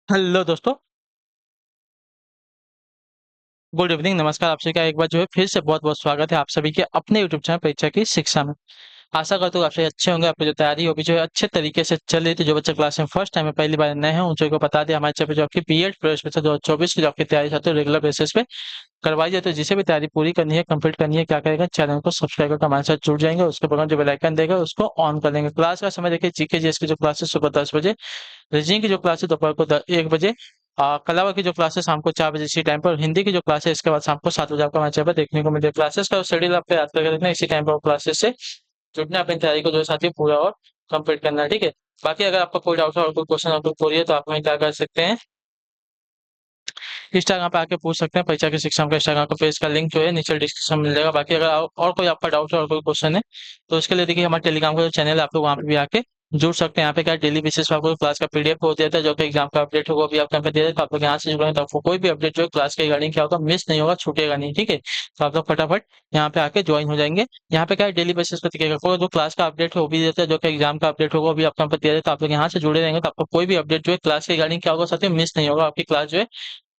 Hello दोस्तों। Good evening, नमस्कार। आप सभी का एक बार जो है फिर से बहुत बहुत स्वागत है आप सभी के अपने यूट्यूब चैनल परीक्षा की शिक्षा में। आशा करता हूँ आप सभी अच्छे होंगे, आपकी जो तैयारी होगी जो है अच्छे तरीके से चल रही थी। जो बच्चे क्लास में फर्स्ट टाइम में पहली बार नए हैं उन सभी को बता दिया हमारे चैनल पे जो आपकी बीएड प्रवेश परीक्षा 2024 की जो आपकी तैयारी चाहते हो रेगुलर बेसिस पे करवाई जाए, तो जिसे भी तैयारी पूरी करनी है, कंप्लीट करनी है, क्या करेगा, चैनल को सब्सक्राइब करके हमारे साथ जुड़ जाएंगे। उसके बगल जो बेल आइकन देगा उसको ऑन कर लेंगे। क्लास का समय देखिए, जीके जीएस की जो क्लासेस सुबह 10 बजे, रीजनिंग की जो क्लासेस दोपहर को 1 बजे, कला की जो क्लासेस शाम को 4 बजे इसी टाइम पर, और हिंदी की जो क्लासेस इसके बाद शाम को 7 बजे आपको हमारे चैनल पर देखने को मिलेगी। क्लासेस का शेड्यूल आपको याद करके रखना, इसी टाइम पर क्लासेस से जुटना, अपनी तैयारी को जो है साथी पूरा और कंप्लीट करना है, ठीक है। बाकी अगर आपका कोई डाउट है और कोई क्वेश्चन और कोई क्वेरी है तो आप हमें क्या कर सकते हैं, इंस्टाग्राम पे आके पूछ सकते हैं। परीक्षा की शिक्षा का इंस्टाग्राम का पेज का लिंक जो है नीचे डिस्क्रिप्शन में मिल जाएगा। बाकी अगर और कोई आपका डाउट है और कोई क्वेश्चन है तो उसके लिए देखिए हमारे टेलीग्राम का जो चैनल है, आप लोग वहाँ पे भी आके जुड़ सकते हैं। यहाँ पे क्या डेली बेसिस पर आपको क्लास का पीडीएफ हो देता है, जो कि एग्जाम का अपडेट होगा वो भी आपको यहाँ पे दे देता है। तो आप लोग यहाँ से जुड़ेंगे तो आपको कोई भी अपडेट जो है क्लास के रिगार्डिंग क्या होगा मिस नहीं होगा, छूटेगा नहीं, ठीक है। तो आप लोग फटाफट यहाँ पे आके ज्वाइन हो जाएंगे। यहाँ पे क्या है, डेली बेसिस पर दिखेगा, कोई जो क्लास का अपडेट है वो भी देता है, जो कि एग्जाम का अपडेट होगा वो भी आपको यहाँ पे दे देता है। तो आप लोग यहाँ से जुड़े रहेंगे तो आपको कोई भी अपडेट जो है क्लास के रिगार्डिंग क्या होगा साथियों मिस नहीं होगा। आपकी क्लास जो है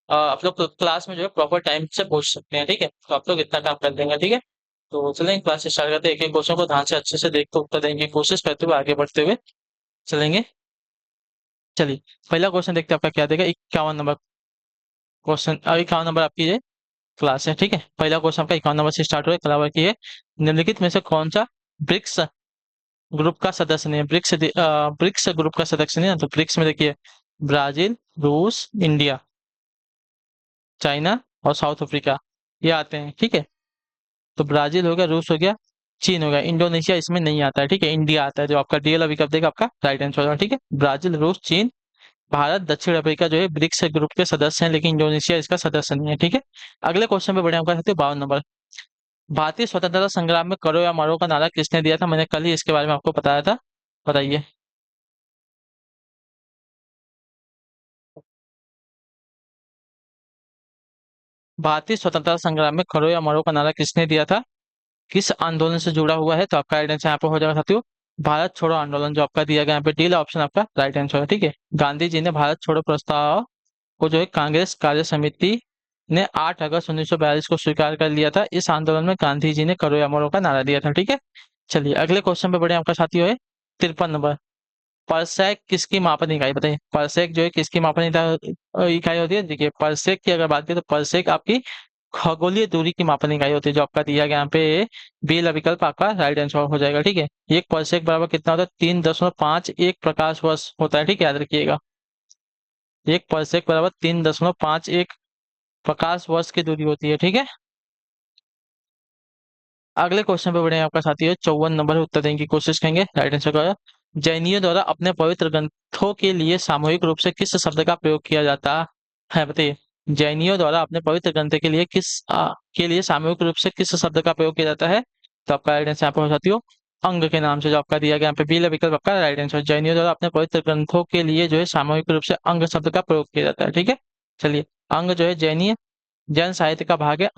आप लोग क्लास में जो है प्रॉपर टाइम से पहुंच सकते हैं, ठीक है। तो आप लोग इतना काम कर देंगे, ठीक है। तो चलेंगे क्लास स्टार्ट करते हैं। एक एक क्वेश्चन को ध्यान से अच्छे से देख के उत्तर देने की कोशिश करते हुए आगे बढ़ते हुए चलेंगे। चलिए, पहला क्वेश्चन देखते हैं आपका क्या देगा। 51 नंबर क्वेश्चन, 51 नंबर आपकी ये क्लास है, ठीक है। पहला क्वेश्चन आपका 51 नंबर से स्टार्ट हो रहा है। कलावर की है, निम्नलिखित में से कौन सा ब्रिक्स ग्रुप का सदस्य नहीं है। ब्रिक्स ग्रुप का सदस्य नहीं है। तो ब्रिक्स में देखिए, ब्राजील, रूस, इंडिया, चाइना और साउथ अफ्रीका ये आते हैं, ठीक है। तो ब्राजील हो गया, रूस हो गया, चीन हो गया, इंडोनेशिया इसमें नहीं आता है, ठीक है। इंडिया आता है। जो आपका डीएल अभी कब देगा, आपका राइट आंसर होगा, ठीक है। ब्राजील, रूस, चीन, भारत, दक्षिण अफ्रीका जो है ब्रिक्स ग्रुप के सदस्य हैं, लेकिन इंडोनेशिया इसका सदस्य नहीं है, ठीक है। अगले क्वेश्चन पे बढ़े, हम कर सकते हैं 52 नंबर। भारतीय स्वतंत्रता संग्राम में करो या मरो का नारा किसने दिया था। मैंने कल ही इसके बारे में आपको बताया था, बताइए। भारतीय स्वतंत्रता संग्राम में करो या मरो का नारा किसने दिया था, किस आंदोलन से जुड़ा हुआ है। तो आपका राइट आंसर यहाँ पे हो जाएगा साथियों, भारत छोड़ो आंदोलन, जो आपका दिया गया यहाँ पे डी ऑप्शन आपका राइट आंसर है, ठीक है। गांधी जी ने भारत छोड़ो प्रस्ताव को जो है कांग्रेस कार्य समिति ने 8 अगस्त 1942 को स्वीकार कर लिया था। इस आंदोलन में गांधी जी ने करो या मरो का नारा दिया था, ठीक है। चलिए अगले क्वेश्चन पे बढ़े, आपका साथियों है 53 नंबर। परसेक किसकी मापन इकाई बताइए। परसेक जो है किसकी मापन इकाई होती है। देखिए परसेक की अगर बात करें तो परसेक आपकी खगोलीय दूरी की मापन इकाई होती है, जो आपका दिया गया यहाँ पे बी वाला विकल्प आपका राइट आंसर हो जाएगा, ठीक है। एक परसेक बराबर कितना होता है, 3.51 प्रकाश वर्ष होता है, ठीक है, याद रखिएगा। एक परसेक बराबर 3.51 प्रकाश वर्ष की दूरी होती है, ठीक है। अगले क्वेश्चन पे बढ़े, आपका साथी है 54 नंबर, उत्तर देने की कोशिश करेंगे। राइट आंसर का जैनियों द्वारा अपने पवित्र ग्रंथों के लिए सामूहिक रूप से किस शब्द का प्रयोग किया जाता है बताइए। जैनियों द्वारा अपने पवित्र ग्रंथ के लिए के लिए सामूहिक रूप से किस शब्द का प्रयोग किया जाता है। तो आपका राइट आंसर यहाँ पर हो जाती हो अंग के नाम से, जो आपका दिया गया यहाँ पे बी विकल्प आपका राइट आंसर। जैनियों द्वारा अपने पवित्र ग्रंथों के लिए जो है सामूहिक रूप से अंग शब्द का प्रयोग किया जाता है, ठीक है। चलिए, अंग जो है जैनीय जैन साहित्य का भाग है।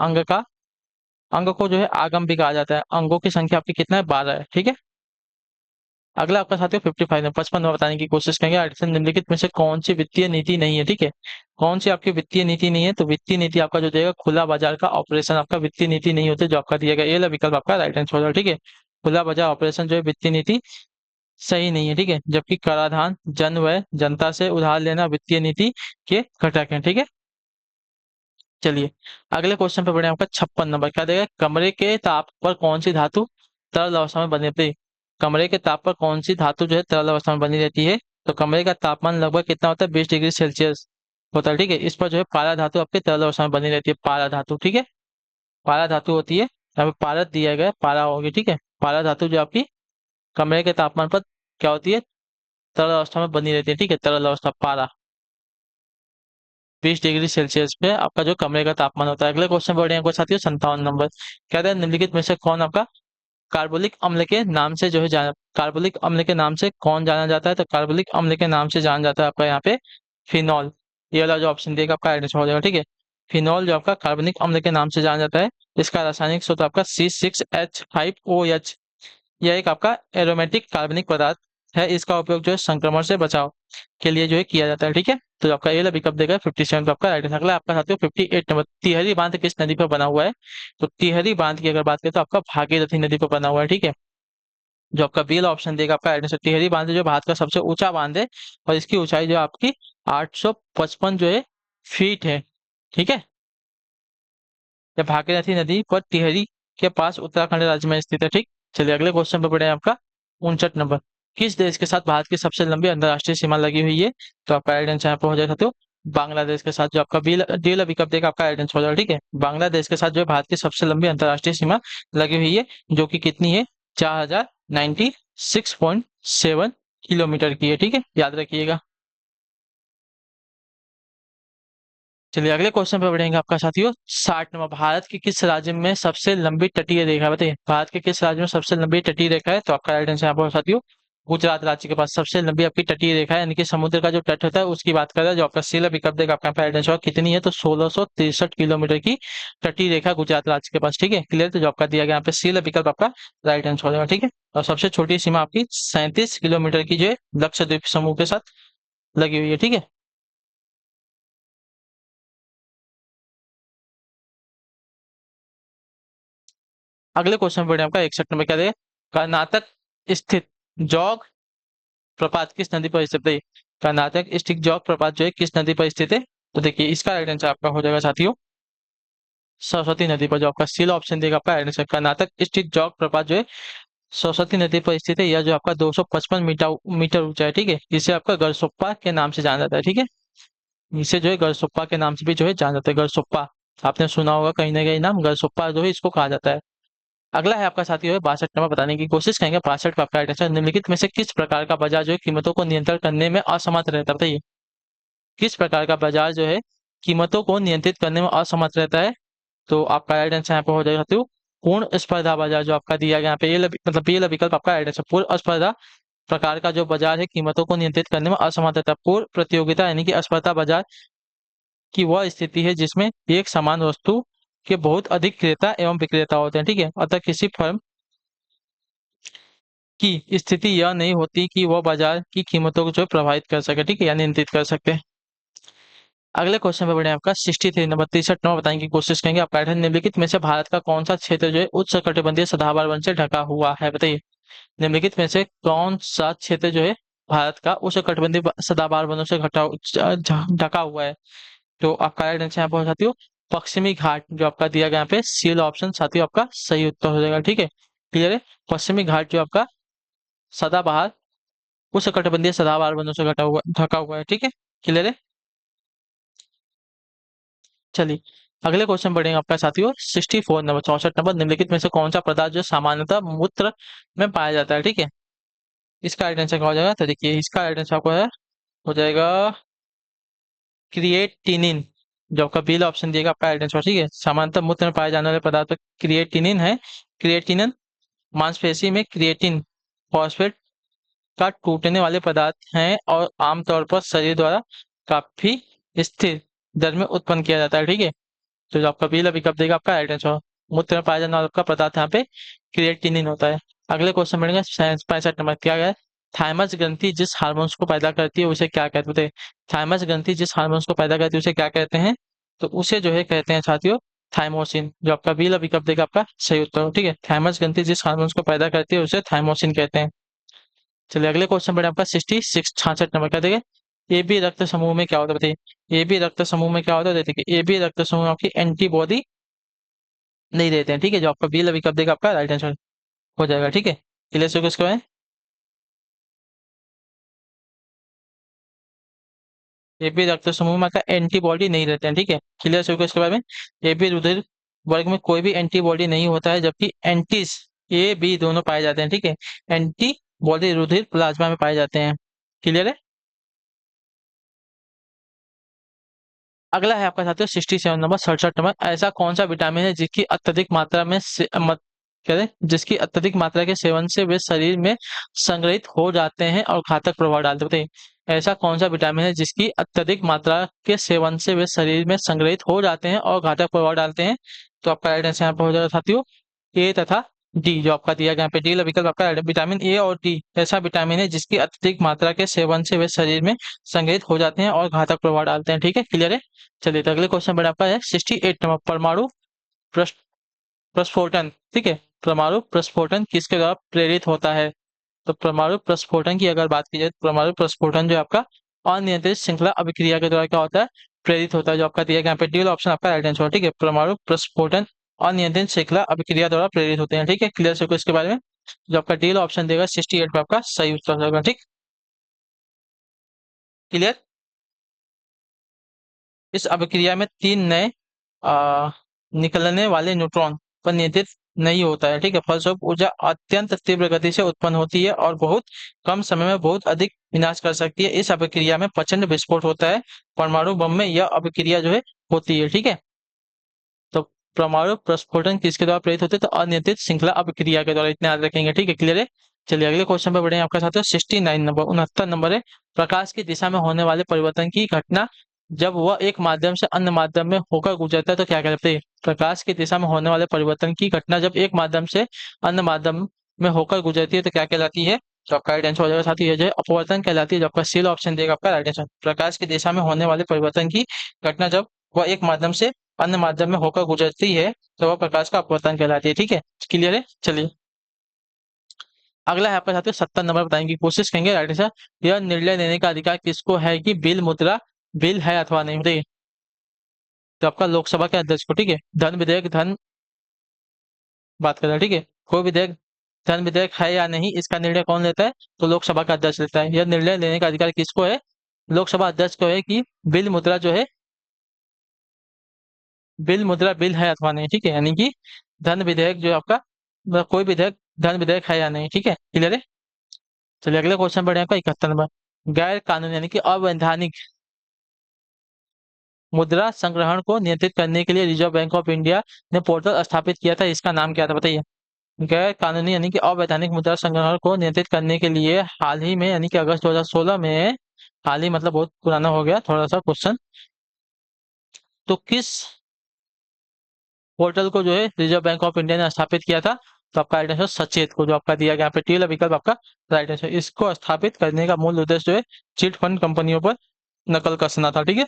अंग को जो है आगम भी कहा जाता है। अंगों की संख्या आपकी कितना है, 12 है, ठीक है। अगला आपका साथियों 55 है। 55 में बताने की कोशिश करेंगे, आर्टिसन निम्नलिखित में से कौन सी वित्तीय नीति नहीं है, ठीक है। कौन सी आपकी वित्तीय नीति नहीं है। तो वित्तीय नीति आपका जो देगा खुला बाजार का ऑपरेशन आपका वित्तीय नीति नहीं होती, जो आपका दिया गया ये विकल्प आपका राइट आंसर होगा, ठीक है। खुला बाजार ऑपरेशन जो है वित्तीय नीति सही नहीं है, ठीक है। जबकि कराधान, जन व्यय, जनता से उधार लेना वित्तीय नीति के घटक है, ठीक है। चलिए अगले क्वेश्चन पे बढ़े, आपका 56 नंबर क्या देगा। कमरे के ताप पर कौन सी धातु तरल अवस्था में बनी रहती है। कमरे के ताप पर कौन सी धातु जो है तरल अवस्था में बनी रहती है। तो कमरे का तापमान लगभग कितना होता है, 20 डिग्री सेल्सियस होता है, ठीक है। इस पर जो है पारा धातु आपके तरल अवस्था में बनी रहती है, पारा धातु, ठीक है। पारा धातु होती है, यहाँ पे पारद दिया गया है, पारा होगी, ठीक है। पारा धातु जो आपकी कमरे के तापमान पर क्या होती है, तरल अवस्था में बनी रहती है, ठीक है। तरल अवस्था पारा 20 डिग्री सेल्सियस पे आपका जो कमरे का तापमान होता है। अगले क्वेश्चन बढ़े आपको साथियों 57 नंबर। कहते हैं निम्नलिखित में से कौन आपका कार्बोलिक अम्ल के नाम से जो है जाना, कार्बोलिक अम्ल के नाम से कौन जाना जाता है। तो कार्बोलिक अम्ल के नाम से जाना जाता है आपका यहाँ पे फिनॉल। ये वाला जो ऑप्शन देगा आपका आंसर हो जाएगा, ठीक है। फिनॉल जो आपका कार्बनिक अम्ल के नाम से जाना जाता है। इसका रासायनिक सूत्र आपका C6H5OH। यह एक आपका एरोमेटिक कार्बनिक पदार्थ है। इसका उपयोग जो है संक्रमण से बचाव के लिए जो है किया जाता है। ठीक है, तो आपका ये वाला विकल्प देगा 57 का आपका राइट आंसर। अगला आपका साथियों 58 नंबर, तिहरी बांध किस नदी पर बना हुआ है? तो तिहरी बांध की अगर बात करें तो आपका भागीरथी नदी पर बना हुआ है। ठीक है, जो आपका बी वाला ऑप्शन देगा आपका राइट आंसर। तिहरी बांध जो भारत का सबसे ऊंचा बांध है और इसकी ऊंचाई जो आपकी 855 जो है फीट है। ठीक है, यह भागीरथी नदी पर टिहरी के पास उत्तराखंड राज्य में स्थित है। ठीक, चलिए अगले क्वेश्चन पर बढ़े आपका 59 नंबर। किस देश के साथ भारत की सबसे लंबी अंतर्राष्ट्रीय सीमा लगी हुई है? तो आपका राइट आंसर यहाँ पर हो जाएगा तो बांग्लादेश के साथ। जो आपका बी डी वाला विकल्प देगा आपका राइट आंसर हो जाएगा। ठीक है, बांग्लादेश के साथ जो है भारत की सबसे लंबी अंतर्राष्ट्रीय सीमा लगी हुई है, जो कि कितनी है? 4096.7 किलोमीटर की है। ठीक है, याद रखिएगा। चलिए अगले क्वेश्चन पे बढ़ेंगे आपका साथियों 60 नंबर। भारत के किस राज्य में सबसे लंबी तटीय रेखा है? बताइए, भारत के किस राज्य में सबसे लंबी तटीय रेखा है? तो आपका राइट आंसर यहाँ पर साथियों गुजरात राज्य के पास सबसे लंबी आपकी तटीय रेखा है, यानी कि समुद्र का जो तट होता है उसकी बात कर रहा है। जो आपका सीला विकल्प देगा आपका राइट आंसर कितनी है? तो 1663 किलोमीटर की तटीय रेखा गुजरात राज्य के पास। ठीक है, क्लियर। तो जो आपका दिया गया यहाँ पे सीला विकल्प आपका राइट आंसर हो जाएगा। ठीक है, और सबसे छोटी सीमा आपकी 37 किलोमीटर की जो है लक्षद्वीप समूह के साथ लगी हुई है। ठीक है, अगले क्वेश्चन पे बढ़े आपका 61 नंबर। क्या देगा? कर्नाटक स्थित जौग प्रपात किस नदी पर स्थित है? कर्नाटक स्थित जौग प्रपात जो है किस नदी पर स्थित है? तो देखिए इसका राइट आंसर आपका हो जाएगा साथियों सरस्वती नदी पर। जो आपका सील ऑप्शन देगा आपका राइट आंसर। कर्नाटक स्थित जौग प्रपात जो है सरस्वती नदी पर स्थित है। यह जो आपका 255 मीटर मीटर ऊंचा है। ठीक है, इसे आपका गरसोप्पा के नाम से जाना जाता है। ठीक है, इसे जो है गरसोप्पा के नाम से भी जो है जाना जाता है। गरसोप्पा आपने सुना होगा कहीं ना कहीं नाम, गरसोप्पा जो है इसको कहा जाता है। अगला है आपका साथी है 62 नंबर। बताने की कोशिश करेंगे 62 का आपका राइट आंसर। निम्नलिखित में से किस प्रकार का बाजार जो है कीमतों को नियंत्रण करने में असमर्थ रहता है? बताइए, किस प्रकार का बाजार जो है कीमतों को नियंत्रित करने में असमर्थ रहता है? तो आपका राइट आंसर यहाँ पे हो जाएगा साथियों पूर्ण स्पर्धा बाजार। जो आपका दिया गया यहाँ पे मतलब ये विकल्प आपका राइट आंसर। पूर्ण स्पर्धा प्रकार का जो बाजार है कीमतों को नियंत्रित करने में असमर्थ रहता है। पूर्ण प्रतियोगिता यानी कि स्पर्धा बाजार की वह स्थिति है जिसमें एक समान वस्तु के बहुत अधिक क्रेता एवं विक्रेता होते हैं। ठीक है, अतः किसी फर्म की स्थिति यह नहीं होती कि वह बाजार की कीमतों को जो है प्रभावित कर सके। ठीक है, या नियंत्रित कर सकते हैं। अगले क्वेश्चन पे बढ़े आपका 63 नंबर 63 नंबर। बताने की कोशिश करेंगे आप पैटर्न निम्नलिखित में से भारत का कौन सा क्षेत्र जो है उष्णकटिबंधीय सदाबहार वन से ढका हुआ है? बताइए, निम्नलिखित में से कौन सा क्षेत्र जो है भारत का उष्णकटिबंधीय सदाबहार वनों से ढका हुआ है? तो आपका राइट आंसर यहाँ पर साथियों पश्चिमी घाट। जो आपका दिया गया यहाँ पे सील ऑप्शन साथियों आपका सही उत्तर हो जाएगा। ठीक है, क्लियर है। पश्चिमी घाट जो आपका सदाबहार उष्णकटिबंधीय सदाबहार वनों से ढका हुआ है। ठीक है, क्लियर है। चलिए अगले क्वेश्चन बढ़ेंगे आपका साथियों 64 नंबर 64 नंबर। निम्नलिखित में से कौन सा पदार्थ जो सामान्यतः मूत्र में पाया जाता है? ठीक है, इसका राइट आंसर क्या हो जाएगा? तो देखिए इसका राइट आंसर आपको हो जाएगा क्रिएटिनिन। जो आपका बी ऑप्शन दिएगा आपका राइट आंसर। ठीक है, सामान्यतः मूत्र में पाए जाने वाले पदार्थ क्रिएटिनिन है। क्रिएटिनिन मांसपेशी में क्रिएटिन फॉस्फेट का टूटने वाले पदार्थ हैं और आमतौर पर शरीर द्वारा काफी स्थिर दर में उत्पन्न किया जाता है। ठीक है, तो जो आपका बी विकल्प देगा आपका राइट आंसर। मूत्र में पाया जाने वाला आपका पदार्थ यहाँ पे क्रिएटिनिन होता है। अगले क्वेश्चन बढ़ेंगे 65 नंबर। क्या है? थाइमस ग्रंथि जिस हार्मोन्स को पैदा करती है उसे क्या कहते हैं? थाइमस ग्रंथि जिस हार्मोन्स को पैदा करती है उसे क्या कहते हैं? तो उसे जो है कहते हैं साथियों थाइमोसिन। जो आपका बी विकल्प देगा आपका सही उत्तर। ठीक है, थाइमस ग्रंथि जिस हार्मोन्स को पैदा करती है उसे थाइमोसिन कहते हैं। चलिए अगले क्वेश्चन पर आपका 66 नंबर क्या देगा? ए बी रक्त समूह में क्या होता है? बताइए, ए बी रक्त समूह में क्या होता है? देखिए ए बी रक्त समूह में आपकी एंटीबॉडी नहीं देते हैं। ठीक है, जो आपका बी विकल्प देगा आपका राइट आंसर हो जाएगा। ठीक है, क्लियर से किसको है? ए बी रक्त समूह में आपका एंटीबॉडी नहीं रहते हैं। ठीक है, क्लियर से किसके बारे में? ए बी रुधिर वर्ग में कोई भी एंटीबॉडी नहीं होता है, जबकि एंटीज ए बी दोनों पाए जाते हैं। ठीक है, एंटीबॉडी रुधिर प्लाज्मा में पाए जाते हैं। क्लियर है। अगला है आपका साथियों 67 नंबर 67 नंबर। ऐसा कौन सा विटामिन है जिसकी अत्यधिक मात्रा में क्या है? जिसकी अत्यधिक मात्रा के सेवन से वे शरीर में संग्रहित हो जाते हैं और घातक प्रभाव डालते हैं? बताइए, ऐसा कौन सा विटामिन है जिसकी अत्यधिक मात्रा के सेवन से वे शरीर में संग्रहित हो जाते हैं और घातक प्रभाव डालते हैं? तो आपका राइट आंसर यहाँ पर हो जाएगा साथियों ए तथा डी जो आपका दिया गया यहाँ पे डी विकल्प आपका विटामिन ए और डी ऐसा विटामिन है जिसकी अत्यधिक मात्रा के सेवन से वे शरीर में संग्रहित हो जाते हैं और घातक प्रभाव डालते हैं। ठीक है, क्लियर है। चलिए तो अगले क्वेश्चन पर आपका है 68 नंबर, परमाणु प्रस- प्रस्फोटन। ठीक है, परमाणु प्रस्फोटन किसके द्वारा प्रेरित होता है? तो परमाणु प्रस्फोटन की अगर बात की जाए तो परमाणु प्रस्फोटन जो आपका अनियंत्रित श्रृंखला अभिक्रिया के द्वारा क्या होता है? प्रेरित होता है। जो आपका दिया गया यहाँ पे डी ऑप्शन आपका राइट आंसर। ठीक है, परमाणु प्रस्फोटन अनियंत्रित श्रृंखला अभिक्रिया द्वारा प्रेरित होते हैं। ठीक है, क्लियर से इसके बारे में जो आपका डी ऑप्शन देगा 68 पे आपका सही उत्तर होगा। ठीक, क्लियर। इस अभिक्रिया में तीन नए आ, निकलने वाले न्यूट्रॉन पर नियंत्रित नहीं होता है। ठीक है, फलस्वरूप ऊर्जा अत्यंत तीव्र गति से उत्पन्न होती है और बहुत कम समय में बहुत अधिक विनाश कर सकती है। इस अभिक्रिया में प्रचंड विस्फोट होता है। परमाणु बम में यह अभिक्रिया जो है होती है। ठीक है, तो परमाणु प्रस्फोटन किसके द्वारा प्रेरित होते हैं? तो अनियंत्रित श्रृंखला अभिक्रिया के द्वारा, इतना याद रखेंगे। ठीक है, क्लियर है। चलिए अगले क्वेश्चन पे बढ़े आपका साथ 69 नंबर, 69 नंबर है, प्रकाश की दिशा में होने वाले परिवर्तन की घटना जब वह एक माध्यम से अन्य माध्यम में होकर गुजरता है तो क्या कहलाते हैं? प्रकाश की दिशा में होने वाले परिवर्तन की घटना जब एक माध्यम से अन्य माध्यम में होकर गुजरती है तो क्या कहलाती है? तो आपका राइट आंसर हो जाएगा साथी, ये जो है अपवर्तन कहलाती है। जो आपका सी ऑप्शन देगा आपका राइट आंसर। प्रकाश की दिशा में होने वाले परिवर्तन की घटना जब वह एक माध्यम से अन्य माध्यम में होकर गुजरती है तो वह प्रकाश का अपवर्तन कहलाती है। ठीक है, क्लियर है। चलिए अगला है आपका साथियों 70 नंबर बताने की कोशिश करेंगे। राइट आंसर, यह निर्णय लेने का अधिकार किसको है कि बिल मुद्रा बिल है अथवा नहीं? बताइए। तो आपका लोकसभा के अध्यक्ष को। ठीक है, धन विधेयक धन बात कर रहे हैं। ठीक है, कोई विधेयक धन विधेयक है या नहीं इसका निर्णय कौन लेता है? तो लोकसभा का अध्यक्ष लेता है। यह निर्णय लेने का अधिकार किसको है? लोकसभा अध्यक्ष को है कि बिल मुद्रा जो है बिल मुद्रा बिल है अथवा नहीं। ठीक है, यानी कि धन विधेयक जो है आपका कोई विधेयक धन विधेयक है या नहीं। ठीक है, क्लियर है। चलिए अगले क्वेश्चन बढ़े आपका 71 नंबर, गैर कानूनी यानी कि अवैधानिक मुद्रा संग्रहण को नियंत्रित करने के लिए रिजर्व बैंक ऑफ इंडिया ने पोर्टल स्थापित किया था, इसका नाम क्या था? बताइए। गैर कानूनी यानी कि अवैधानिक मुद्रा संग्रहण को नियंत्रित करने के लिए हाल ही में यानी कि अगस्त 2016 में, हाल ही मतलब बहुत पुराना हो गया थोड़ा सा क्वेश्चन, तो किस पोर्टल को जो है रिजर्व बैंक ऑफ इंडिया ने स्थापित किया था? तो आपका राइट आंसर सचेत को, जो आपका दिया गया यहाँ पे टी विकल्प आपका राइट आंसर। इसको स्थापित करने का मूल उद्देश्य जो है चिट फंड कंपनियों पर नकल कसना था। ठीक है,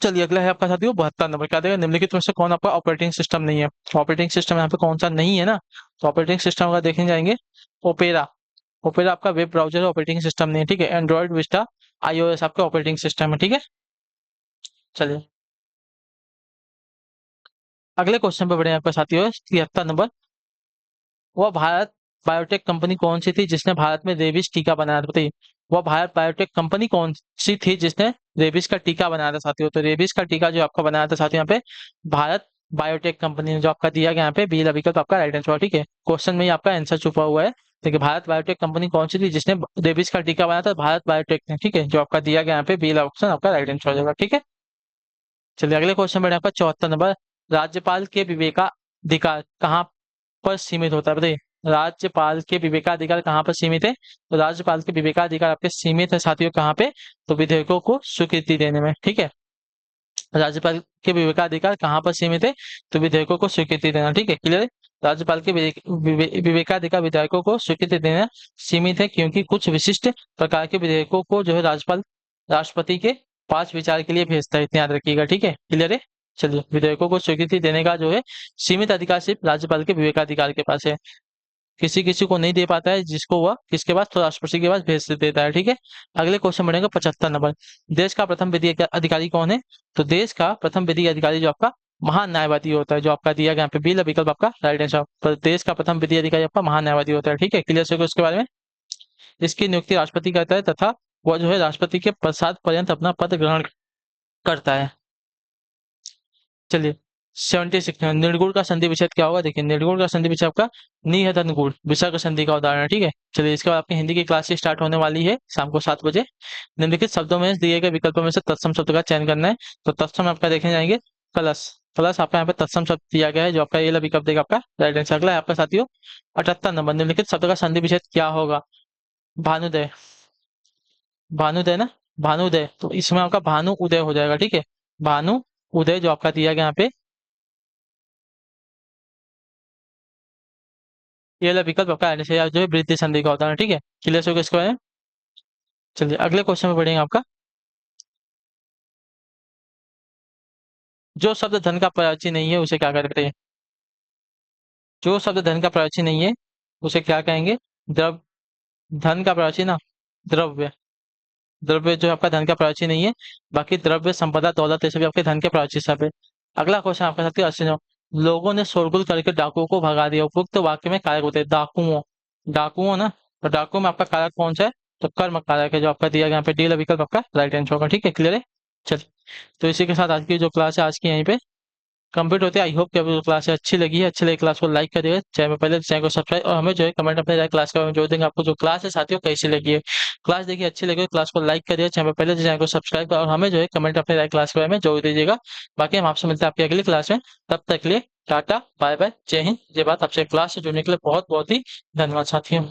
चलिए अगला है आपका साथियों 72 नंबर, क्या देगा? निम्नलिखित में से कौन आपका ऑपरेटिंग सिस्टम नहीं है? ऑपरेटिंग सिस्टम यहाँ पे कौन सा नहीं है ना? तो ऑपरेटिंग सिस्टम अगर देखें जाएंगे, ओपेरा। ओपेरा आपका वेब ब्राउजर ऑपरेटिंग सिस्टम नहीं है। ठीक है, एंड्रॉइड विस्टा आईओएस आपका ऑपरेटिंग सिस्टम है। ठीक है, चलिए अगले क्वेश्चन पे बढ़े आपका साथियों 73 नंबर, वह भारत बायोटेक कंपनी कौन सी थी जिसने भारत में रेबीज टीका बनाया था? बताइए। वह भारत बायोटेक कंपनी कौन सी थी जिसने रेबीज का टीका बनाया था साथियों? तो रेबीज का टीका जो आपका बनाया था साथियों यहाँ पे भारत बायोटेक कंपनी ने, जो आपका दिया गया यहाँ पे बी विकल्प आपका राइट आंसर। ठीक है, क्वेश्चन में ही आपका आंसर छुपा हुआ है। देखिए भारत बायोटेक कंपनी कौन सी थी जिसने रेबीज का टीका बनाया था? भारत बायोटेक ने। ठीक है, जो आपका दिया गया यहाँ पे बी ऑप्शन आपका राइट आंसर हो जाएगा। ठीक है, चलिए अगले क्वेश्चन में आपका 74 नंबर, राज्यपाल के विवेकाधिकार कहाँ पर सीमित होता है? बताइए। राज्यपाल के विवेकाधिकार कहाँ पर सीमित है? तो राज्यपाल के विवेकाधिकार आपके सीमित है साथियों कहाँ पे? तो विधेयकों को स्वीकृति देने में। ठीक है, राज्यपाल के विवेकाधिकार कहाँ पर सीमित है? तो विधेयकों को स्वीकृति देना। ठीक है, क्लियर है। राज्यपाल के विवेकाधिकार विधेयकों को स्वीकृति देना सीमित है क्योंकि कुछ विशिष्ट प्रकार के विधेयकों को जो है राज्यपाल राष्ट्रपति के पास विचार के लिए भेजता है, इतना याद रखिएगा। ठीक है, क्लियर है। चलिए विधेयकों को स्वीकृति देने का जो है सीमित अधिकार सिर्फ राज्यपाल के विवेकाधिकार के पास है, किसी किसी को नहीं दे पाता है, जिसको वह किसके पास? तो राष्ट्रपति के पास भेज देता है। ठीक है, अगले क्वेश्चन बढ़ेगा 75 नंबर, देश का प्रथम विधि अधिकारी कौन है? तो देश का प्रथम विधि अधिकारी जो आपका महान्यायवादी होता है, जो आपका दिया गया यहाँ पे बी विकल्प आपका राइट आंसर। तो देश का प्रथम विधि अधिकारी आपका महान्यायवादी होता है। ठीक है, क्लियर से उसके बारे में। इसकी नियुक्ति राष्ट्रपति करता है तथा वह जो है राष्ट्रपति के प्रसाद पर्यंत अपना पद ग्रहण करता है। चलिए 76 निर्गुण का संधि विच्छेद क्या होगा? देखिए निर्गुण का संधि विच्छेद आपका निहतन गुण विसर्ग संधि का उदाहरण है। ठीक है, चलिए इसके बाद आपकी हिंदी की क्लास स्टार्ट होने वाली है शाम को 7 बजे। निम्नलिखित शब्दों में दिए गए विकल्पों में से तत्सम शब्द का चयन करना है। तो तत्सम आपका देखे जाएंगे कलश। कलश आपका यहाँ पे तत्सम शब्द दिया गया है, जो आपका ये विकल्प देगा आपका राइट आंसर। अगला है आपका साथियों 78 नंबर, निम्नलिखित शब्द का संधि विच्छेद क्या होगा? भानुदय। भानुदय ना, भानुदय, तो इसमें आपका भानु उदय हो जाएगा। ठीक है, भानु उदय जो आपका दिया गया यहाँ पे ये वाला विकल्प आपका आने से जो है वृद्धि संधि का होता है, ठीक है। क्लियर हो गया इसके बारे में। चलिए अगले क्वेश्चन में बढ़ेंगे आपका। जो शब्द धन का प्राची नहीं है उसे क्या कहते हैं? जो शब्द धन का प्राची नहीं है उसे क्या कहेंगे? द्रव। धन का प्राची ना, द्रव्य। द्रव्य जो आपका धन का प्राची नहीं है। बाकी द्रव्य, संपदा, दौलत ये सभी आपके धन के प्राची सब है। अगला क्वेश्चन आपका साथी 80। लोगों ने शोरगुल करके डाकुओं को भगा दिया, उपयुक्त वाक्य में कारक होते हैं डाकुओं। डाकुओं ना, तो डाकुओं में आपका कारक कौन सा है? तो कर्म कारक है जो आपका दिया गया यहाँ पे, डी वाला विकल्प आपका राइट आंसर होगा, ठीक है। क्लियर है। चलिए, तो इसी के साथ आज की जो क्लास है आज की यहीं पे कंप्लीट होती है। आई होप कि आपको क्लास अच्छी लगी है। अच्छी लगी क्लास को लाइक करिएगा, चैनल में पहले चैनल को सब्सक्राइब, और हमें जो है कमेंट अपने क्लास का जो देंगे आपको जो क्लास है साथियों कैसी लगी है। क्लास देखिए अच्छी लगी हो क्लास को लाइक करिए, चैनल में पहले चैनल को सब्सक्राइब और हमें जो है कमेंट अपने क्लास के बारे में जरूर दीजिएगा। बाकी हम आपसे मिलते हैं आपकी अगली क्लास में। तब तक के लिए टाटा बाय बाय, जय हिंद जय भारत। आपसे क्लास से जुड़ने के लिए बहुत बहुत ही धन्यवाद साथियों।